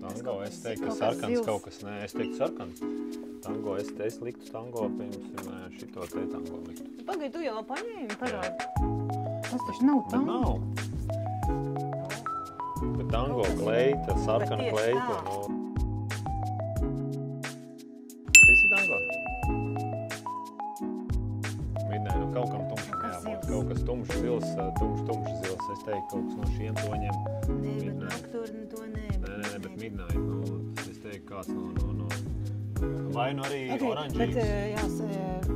Tango, es teiktu, ka sarkans kaut kas, nē, es teiktu sarkans. Tango, es liktu tango, piemēram, šito te tango liktu. Pagaid, tu jau paņēmi, parādi. Tas taču nav Bet tango. nav. Bet tango kleita, sarkana tieši kleita, tā. nu. Visi tango? Midnē, nu kaut kam tumšam jābūt. Kaut kas tumšs zils, tumšs zils. Es teiktu, kaut kas no šiem toņiem. Nē, bet nokturni to nē. Nē, bet midnight, nu, es teiktu, kāds no vai nu arī Bet oranžīgs.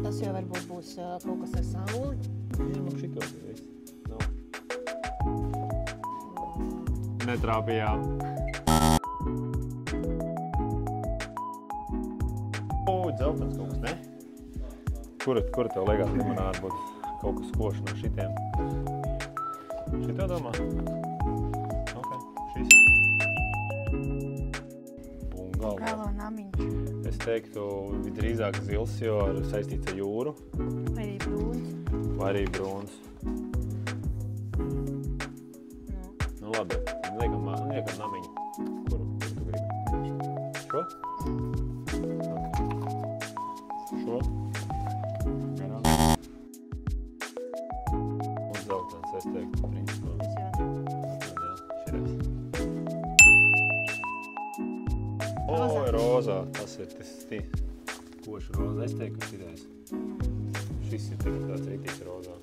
tas jau varbūt būs kaut kas ar sauli. Jā, nu šito ir viss. Nu. Netrāpījām. Dzeltens kaut kas, ne? Kura tev liekas limonāda būtu kaut kas košs no šitiem? Šito domā? Ok, šis. Bungalo. Galo namiņš. Es teiktu, drīzāk zils, jo saistīts ar jūru. Vai arī brūns. Vai arī brūns. Nu labi, liekam namiņu. Kuru tu gribi? Šo? Šo? Un zeltens, es teiktu, principā. Jā, šitais. Rozā. Tas ir tas koši rozā. Es teiktu, ka šitais. Šis ir tāds rītīgs rozā.